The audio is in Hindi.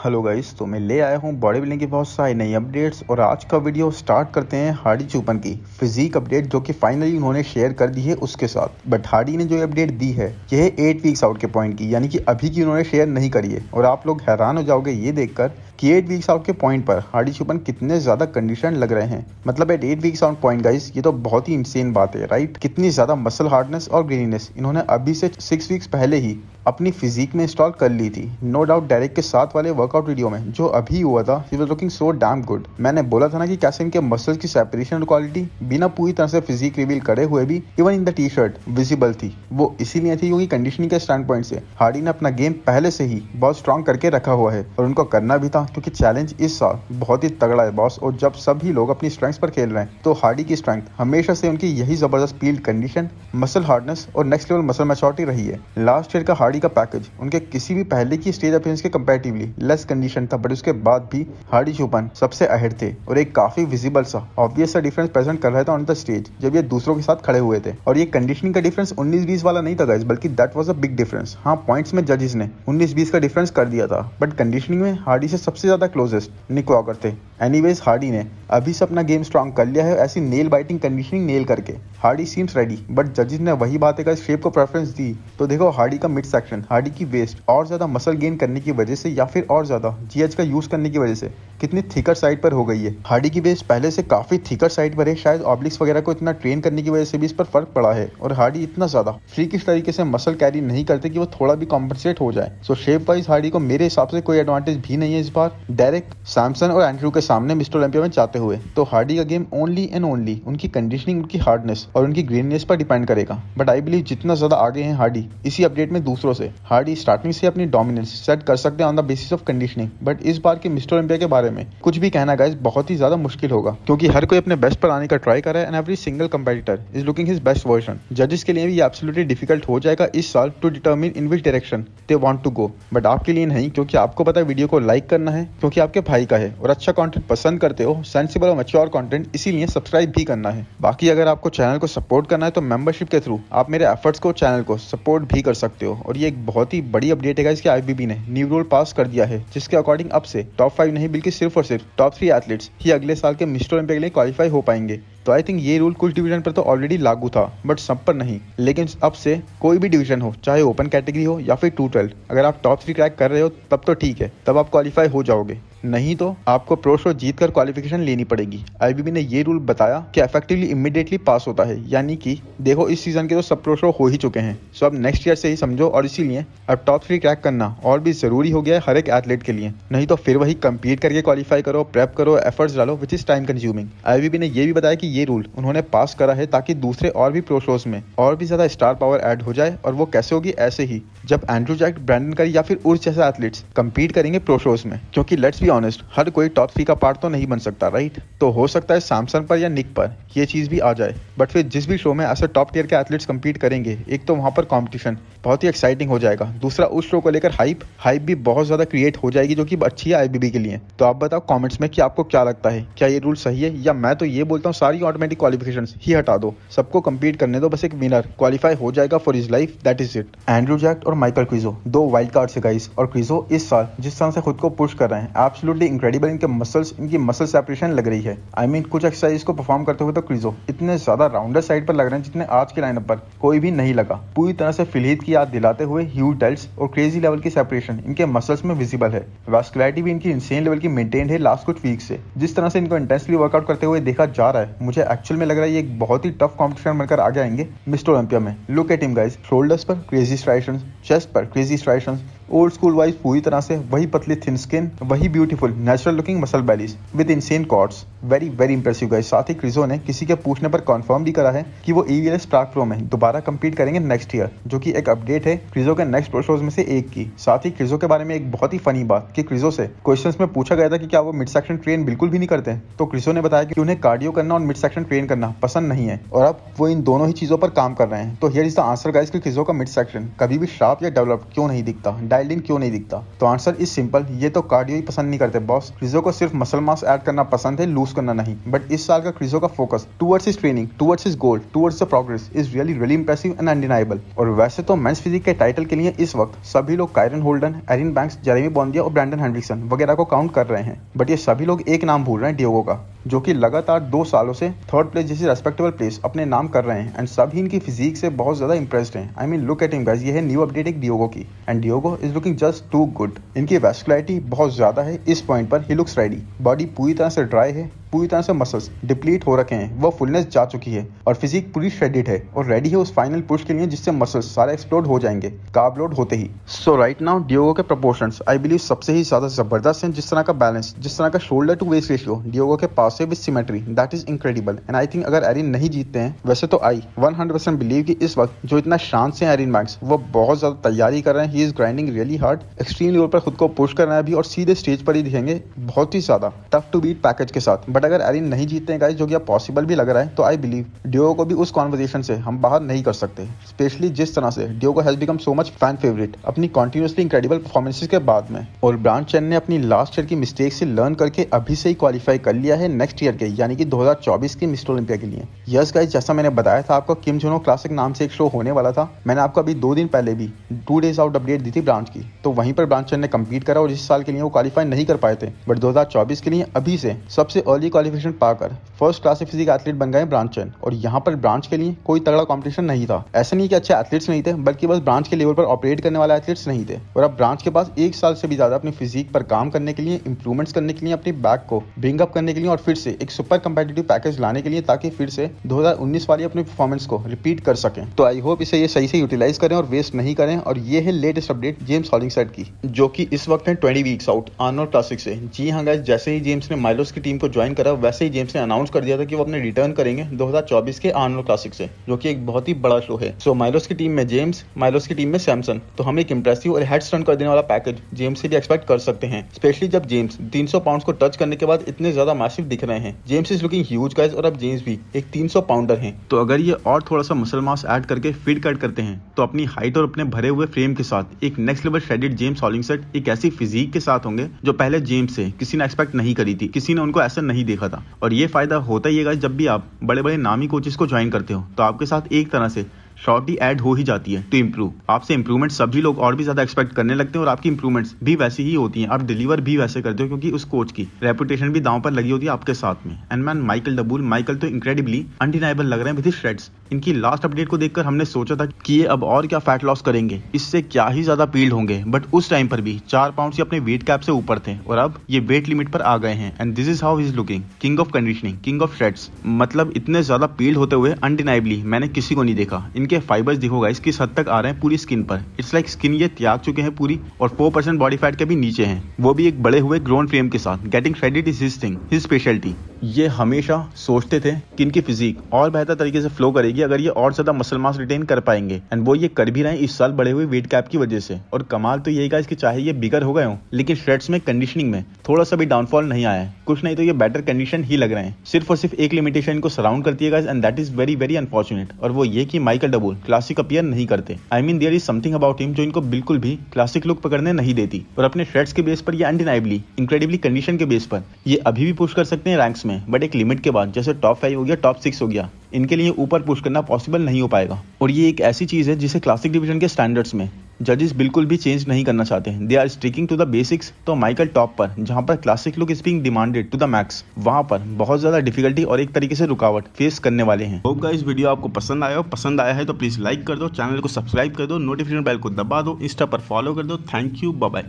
हेलो गाइस, तो मैं ले आया हूँ बॉडी बिल्डिंग की बहुत सारी नई अपडेट्स। और आज का वीडियो स्टार्ट करते हैं हार्डी चुपन की फिजिक अपडेट, जो कि फाइनली उन्होंने शेयर कर दी है उसके साथ। बट हार्डी ने जो अपडेट दी है यह है 8 वीक्स आउट के पॉइंट की, यानी कि अभी की उन्होंने शेयर नहीं करी है। और आप लोग हैरान हो जाओगे ये देखकर कि 8 वीक्स आउट के पॉइंट पर हार्डी चुपन कितने ज्यादा कंडीशन लग रहे हैं। मतलब at 8 weeks out point guys, ये तो बहुत ही इंसेन बात है, राइट? कितनी ज्यादा मसल हार्डनेस और ग्रेनीनेस इन्होंने अभी से 6 वीक्स पहले ही अपनी फिजिक में इंस्टॉल कर ली थी। नो डाउट डायरेक्ट के साथ वाले वर्कआउट वीडियो में जो अभी हुआ था, he was looking so damn good. मैंने बोला था ना कि कैसे इनके मसल्स की सेपरेशन और क्वालिटी बिना पूरी तरह से फिजिक रिवील करे हुए भी even in the T shirt visible थी। वो इसीलिए थी क्योंकि कंडीशनिंग के स्टैंड पॉइंट से हार्डी ने अपना गेम पहले से ही बहुत स्ट्रॉन्ग करके रखा हुआ है, और उनको करना भी था क्योंकि चैलेंज इस साल बहुत ही तगड़ा है बॉस। और जब सभी लोग अपनी स्ट्रेंथ पर खेल रहे हैं तो हार्डी की स्ट्रेंथ हमेशा से उनकी यही जबरदस्त फील्ड कंडीशन, मसल हार्डनेस और नेक्स्ट लेवल मसल मैच्योरिटी रही है। लास्ट ईयर का हार्डी का पैकेज उनके किसी भी पहले की स्टेज अपीयरेंस के कंपैरेटिवली लेस कंडीशन था, बट उसके बाद भी हार्डी चुपन सबसे अहेड थे और एक काफी विजिबल सा ऑब्वियस सा डिफरेंस प्रेजेंट कर रहे थे ऑन द स्टेज जब ये दूसरों के साथ खड़े हुए थे। और ये कंडीशनिंग का डिफरेंस 19-20 वाला नहीं था गाइस, बल्कि that was a big difference. हाँ, पॉइंट्स में जजेस ने 19-20 का डिफरेंस कर दिया था, बट कंडीशनिंग में हार्डी से सबसे ज्यादा क्लोजेस्ट निक वॉकर थे। एनीवेज, हार्डी ने अभी से अपना गेम स्ट्रॉन्ग कर लिया है ऐसी नेल बाइटिंग कंडीशनिंग नेल करके। हार्डी सीम्स रेडी, बट जजेस ने वही बात है शेप को प्रेफरेंस दी। तो देखो, हार्डी का मिड सेक्शन, हार्डी की वेस्ट और ज्यादा मसल गेन करने की वजह से या फिर और ज्यादा जीएच का यूज करने की वजह से कितनी थिकर साइड पर हो गई है। हार्डी की वेस्ट पहले से काफी थिकर साइड पर है, शायद ऑब्लिक्स वगैरह को इतना ट्रेन करने की वजह से भी इस पर फर्क पड़ा है। और हार्डी इतना ज्यादा फ्रीकिश तरीके से मसल कैरी नहीं करते कि वो थोड़ा भी कॉम्पनसेट हो जाए। सो शेप वाइज हार्डी को मेरे हिसाब से कोई एडवांटेज भी नहीं है इस बार डायरेक्ट सैमसन और एंड्रू के सामने मिस्टर ओलंपिया में जाते हुए। तो हार्डी का गेम ओनली एंड ओनली उनकी कंडीशनिंग, उनकी हार्डनेस और उनकी ग्रीननेस पर डिपेंड करेगा। बट आई बिलीव जितना ज्यादा आगे हैं हार्डी इसी अपडेट में दूसरों से, हार्डी स्टार्टिंग से अपनी डोमिनेंस सेट कर सकते हैं on the basis of conditioning. But इस बार के मिस्टर ओलंपिया के बारे में कुछ भी कहना गाइस बहुत ही ज्यादा मुश्किल होगा, क्योंकि हर कोई अपने बेस्ट पर आने का ट्राई कर रहा है and every single competitor is looking his best version. जजेस के लिए भी एब्सोल्युटली डिफिकल्ट हो जाएगा इस साल to determine in which direction they want to go. But आपके लिए नहीं, क्योंकि आपको पता है वीडियो को लाइक करना है क्योंकि आपके भाई का है और अच्छा कंटेंट पसंद करते हो, सेंसिबल और मैच्योर कंटेंट, इसीलिए सब्सक्राइब भी करना है। बाकी अगर आपको चैनल को सपोर्ट करना है तो मेंबरशिप के थ्रू आप मेरे एफर्ट्स को, चैनल को सपोर्ट भी कर सकते हो। और ये एक बहुत ही बड़ी अपडेट है इसके आईबीबी ने न्यू रूल पास कर दिया है, जिसके अकॉर्डिंग अब से टॉप 5 नहीं बल्कि सिर्फ और सिर्फ टॉप 3 एथलीट्स ही अगले साल के मिस्टर ओलंपिया के लिए क्वालिफाई हो पाएंगे। तो आई थिंक ये रूल कुछ डिवीजन पर तो ऑलरेडी लागू था बट सब पर नहीं, लेकिन अब से कोई भी डिवीजन हो, चाहे ओपन कैटेगरी हो या फिर 212, अगर आप टॉप 3 क्रैक कर रहे हो तब तो ठीक है, तब आप क्वालिफाई हो जाओगे, नहीं तो आपको प्रो शो जीत कर क्वालिफिकेशन लेनी पड़ेगी। आईबीबी ने ये रूल बताया कि इफेक्टिवली इमीडिएटली पास होता है, यानी कि देखो इस सीजन के तो सब प्रो शो हो ही चुके हैं, सो अब नेक्स्ट ईयर से ही समझो। और इसीलिए अब टॉप 3 क्रैक करना और भी जरूरी हो गया है हर एक एथलीट के लिए, नहीं तो फिर वही कंपीट करके क्वालिफाई करो, प्रेप करो, एफर्ट्स डालो, which is time consuming. IBB ने ये भी बताया कि ये रूल उन्होंने पास करा है ताकि दूसरे और भी प्रो शोज में और भी ज्यादा स्टार पावर ऐड हो जाए। और वो कैसे होगी? ऐसे ही जब एंड्रू जैक, ब्रैंडन करी या फिर उर्स जैसे एथलीट्स कंपीट करेंगे प्रो शोज में, क्योंकि लेट्स बी ऑनेस्ट, हर कोई टॉप 3 का पार्ट तो नहीं बन सकता, राइट? तो हो सकता है सैमसन पर या निक पर ये चीज भी आ जाए। बट फिर जिस भी शो में ऐसे टॉप टियर के एथलीट्स कंपीट करेंगे, एक तो वहां पर कंपटीशन बहुत ही एक्साइटिंग हो जाएगा, दूसरा उस शो को लेकर हाइप भी बहुत ज्यादा क्रिएट हो जाएगी, जो कि अच्छी है आईबीबी के लिए। तो आप बताओ कमेंट्स में कि आपको क्या लगता है, क्या ये रूल सही है? या मैं तो ये बोलता हूँ सारी ऑटोमेटिक क्वालिफिकेशंस ही हटा दो, सबको कंपीट करने दो, बस एक विनर क्वालिफाई हो जाएगा for his life, that is it. Andrew Jack और माइकल क्रिजो दो वाइल्ड कार्ड्स है गाइस, और क्रिजो इस साल जिस तरह से खुद को पुश कर रहे हैं एब्सोल्युटली इनक्रेडिबल। इनके मसल्स, इनकी मसल सेपरेशन लग रही है। आई मीन कुछ एक्सरसाइज को परफॉर्म करते हुए तो क्रिजो इतने ज्यादा राउंडर साइड पर लग रहे हैं जितने आज के लाइनअप पर कोई भी नहीं लगा। पूरी तरह से फिलहीत की याद दिलाते हुए ह्यूज डेल्ट्स और क्रेजी लेवल की सेपरेशन इनके मसल्स में विजिबल है। वास्कुलरिटी भी इनकी इंसेन लेवल की मेंटेन है लास्ट कुछ वीक से। जिस तरह से इनको इंटेंसली वर्कआउट करते हुए देखा जा रहा है, मुझे एक्चुअल में लग रहा है ये एक बहुत ही टफ कॉम्पिटिशन बनकर आगे आएंगे मिस्टर ओलंपिया में। Look at him guys, shoulders पर क्रेजी स्ट्राइशंस, चेस्ट पर crazy striations, old school wise पूरी तरह से वही पतली थिन स्किन, वही beautiful natural looking muscle bellies with insane cords. Very very impressive guys. साथ ही क्रिजो ने किसी के पूछने पर कंफर्म भी करा है कि वो ईवीएलएस ट्रैक प्रो में दोबारा कंपीट करेंगे नेक्स्ट ईयर, जो कि एक अपडेट है क्रिजो के नेक्स्ट प्रो शोज में से एक की। साथ ही क्रिजो के बारे में एक बहुत ही फनी बात कि क्रिजो से क्वेश्चंस में पूछा गया था कि क्या वो मिड सेक्शन ट्रेन बिल्कुल भी नहीं करते, तो क्रिजो ने बताया कि उन्हें कार्डियो करना और मिड सेक्शन ट्रेन करना पसंद नहीं है, और अब वो इन दोनों ही चीजों पर काम कर रहे हैं। तो here is the answer guys कि क्रिजो का मिड सेक्शन कभी भी शार्प या डेवलप्ड क्यों नहीं दिखता। डायल्ड इन क्यों नहीं दिखता? तो आंसर इज सिंपल, ये तो कार्डियो ही पसंद नहीं करते बॉस। क्रिजो को सिर्फ मसल मास ऐड करना पसंद है, लूज करना नहीं। बट इस साल का क्रिजो का focus towards his training, towards his goal, towards the progress is really impressive and undeniable. और वैसे तो मेंस फिजिक के टाइटल के लिए इस वक्त सभी लोग Kieron Holden, Erin Banks, Jeremy Buendia और ब्रैंडन हेंड्रिक्सन वगैरह को काउंट कर रहे हैं। बट ये सभी लोग एक नाम भूल रहे हैं, डियोगो का, जो कि लगातार 2 सालों से थर्ड प्लेस जैसी रेस्पेक्टेबल प्लेस अपने नाम कर रहे हैं। एंड सभी इनकी फिजिक से बहुत ज्यादा इंप्रेस्ड हैं। I mean look at him guys, ये है न्यू अपडेट एक डियोगो की, and Diogo is looking just too good. इनकी वैस्कुलरिटी बहुत ज्यादा है, इस पॉइंट पर ही लुक्स रेडी। बॉडी पूरी तरह से ड्राई है, पूरी तरह से मसल्स डिप्लीट हो रखे हैं, वो फुलनेस जा चुकी है और फिजिक पूरी श्रेडेड है और रेडी है उस फाइनल पुश के लिए जिससे मसल्स सारे एक्सप्लोड हो जाएंगे कार्ब लोड होते ही। सो राइट नाउ डियोगो के प्रोपोर्शंस आई बिलीव सबसे ही ज्यादा जबरदस्त हैं। जिस तरह का बैलेंस, जिस तरह का shoulder to waist ratio Diogo के पास है with symmetry, that is incredible. And I think अगर एरिन नहीं जीतते हैं, वैसे तो आई 100% बिलीव कि इस वक्त जो इतना शांत से एरिन बैंक्स वो बहुत ज्यादा तैयारी कर रहे हैं। He is grinding really hard, extreme level पर खुद को पुश कर रहे हैं अभी और सीधे स्टेज पर ही दिखेंगे बहुत ही ज्यादा टफ टू बीट पैकेज के साथ। बट अगर एरिन नहीं जीतते हैं गाइस, जो कि अब पॉसिबल भी लग रहा है, तो आई बिलीव डियोगो को भी उस कॉन्वर्सेशन से हम बाहर नहीं कर सकते। स्पेशली जिस तरह से Diogo has become so much fan favourite अपनी कॉन्टिन्यूसली इंक्रेडिबल परफॉर्मेंसेस के बाद में। और ब्रांड चेन ने अपनी लास्ट ईयर की मिस्टेक से लर्न करके अभी से ही क्वालिफाई कर लिया है नेक्स्ट ईयर के, यानी कि 2024 की मिस्टर ओलंपिया के लिए। यस गाइस, जैसा मैंने बताया था आपको, किम जुनो क्लासिक नाम से एक शो होने वाला था। मैंने आपको अभी 2 दिन पहले भी 2 डेज आउट अपडेट दी थी ब्रांच की, तो वहीं पर ब्रांच चेन ने कंपीट करा और इस साल के लिए वो क्वालिफाई नहीं कर पाए थे। बट 2024 के लिए अभी से सबसे अर्ली क्वालिफिकेशन पाकर फर्स्ट क्लास फिजिक एथलीट बन गए ब्रांच चेन। और यहाँ पर ब्रांच के लिए कोई तगड़ा कंपटीशन नहीं था। ऐसा नहीं कि अच्छे एथलीट्स नहीं थे, बल्कि बस ब्रांच के लेवल पर ऑपरेट करने वाले एथलीट्स नहीं थे। और अब ब्रांच के पास 1 साल से भी ज्यादा अपनी फिजिक पर काम करने के लिए, इंप्रूवमेंट्स करने के लिए, अपनी बैक को ब्रिंग अप करने के लिए और फिर से एक सुपर कंपेटिटिव पैकेज लाने के लिए, ताकि फिर से 2019 वाली अपनी परफॉर्मेंस को रिपीट कर सकें। तो आई होप इसे ये सही से यूटिलाइज करें और वेस्ट नहीं करें। और ये है लेटेस्ट अपडेट जेम्स हॉलिंगसेट की, जो कि इस वक्त है 20 वीक्स आउट आर्नोल्ड क्लासिक से। जी हाँ गाइस, जैसे ही जेम्स ने माइलोस की टीम को ज्वाइन करा, वैसे ही जेम्स ने अनाउंस कर दिया था कि वो अपने रिटर्न करेंगे 2024 के आर्नोल्ड क्लासिक से, जो कि एक बहुत ही बड़ा शो है। सो माइलोस की टीम में जेम्स, माइलोस की टीम में सैमसन, तो हम एक इंप्रेसिव और हेड स्टर्न कर देने वाला पैकेज जेम्स से भी एक्सपेक्ट कर सकते हैं। स्पेशली जब जेम्स 300 पाउंड्स को टच करने के बाद इतने ज्यादा मैसिव दिख रहे हैं। James is looking huge guys, और अब जेम्स भी एक 300 पाउंडर हैं। तो अगर ये और थोड़ा सा मसल मास ऐड करके फिट कट करते हैं, तो अपनी हाइट और अपने भरे हुए फ्रेम के साथ एक नेक्स्ट लेवल श्रेडेड जेम्स हॉलिंगसेट एक ऐसी फिजिक के साथ होंगे जो पहले जेम्स से किसी ने एक्सपेक्ट नहीं करी थी, किसी ने उनको ऐसा नहीं देखा था। और ये फायदा होता ही है गाइस, जब भी आप बड़े बड़े नामी कोचेस को ज्वाइन करते हो, तो आपके साथ एक तरह से शॉर्टी ऐड हो ही जाती है टू इम्प्रूव। आपसे इंप्रूवमेंट सभी लोग और भी ज्यादा एक्सपेक्ट करने लगते हैं और आपकी इंप्रूवमेंट्स भी वैसी ही होती हैं। आप डिलीवर भी वैसे करते हो, क्योंकि उस कोच की रेपुटेशन भी दांव पर लगी होती है आपके साथ में। एंड मैन माइकल डबूल, माइकल तो इंक्रेडिबली अनडिनाइबल लग रहे हैं विद हिज श्रेड्स। इनकी लास्ट अपडेट को देखकर हमने सोचा था कि ये अब और क्या फैट लॉस करेंगे, इससे क्या ही ज्यादा पील्ड होंगे। बट उस टाइम पर भी 4 पाउंड अपने वेट कैप से ऊपर थे और अब ये वेट लिमिट पर आ गए हैं। And this is how he is looking, king of conditioning, king of shreds. मतलब इतने ज्यादा पील्ड होते हुए अनडिनाइबली मैंने किसी को नहीं देखा। इनके फाइबर्स देखो गाइस किस हद तक आ रहे हैं पूरी स्किन पर। इट्स लाइक स्किन ये त्याग चुके हैं पूरी, और 4% बॉडी फैट के भी नीचे हैं, वो भी एक बड़े हुए ग्रोन फ्रेम के साथ। Getting shredded is his thing, his speciality. ये हमेशा सोचते थे कि इनकी फिजिक और बेहतर तरीके से फ्लो करेगी अगर ये और ज्यादा मसल मास रिटेन कर पाएंगे। एंड वो ये कर भी रहे हैं इस साल बड़े हुए वेट कैप की वजह से। और कमाल तो यही गाइस कि चाहे ये बिगर हो गए हो, लेकिन श्रेड्स में, कंडीशनिंग में थोड़ा सा भी डाउनफॉल नहीं आया है। कुछ नहीं तो ये बेटर कंडीशन ही लग रहे हैं। सिर्फ और सिर्फ एक लिमिटेशन इनको सराउंड करती है guys, and that is very very unfortunate. और वो ये कि माइकल डबूल क्लासिक अपीयर नहीं करते। I mean there is something about him जो इनको बिल्कुल भी क्लासिक लुक पकड़ने नहीं देती। और अपने श्रेड्स के बेस पर ये अनडिनाइबली इंक्रेडिबली कंडीशन के बेस पर ये अभी भी पुश कर सकते हैं रैंक्स में, बट एक लिमिट के बाद, जैसे टॉप 5 हो गया, टॉप 6 हो गया, इनके लिए ऊपर पुश करना पॉसिबल नहीं हो पाएगा। और ये एक ऐसी चीज है जिसे क्लासिक डिवीजन के स्टैंडर्ड्स में जजेस बिल्कुल भी चेंज नहीं करना चाहते हैं। They are sticking to the basics. तो माइकल टॉप पर, जहां पर classic look is being demanded to the max, वहां पर बहुत ज्यादा डिफिकल्टी और एक तरीके से रुकावट फेस करने वाले हैं। होप गाइस वीडियो आपको पसंद आया है तो प्लीज लाइक कर दो, चैनल को सब्सक्राइब कर दो, नोटिफिकेशन बेल को दबा दो, इंस्टा पर फॉलो कर दो। Thank you, bye bye.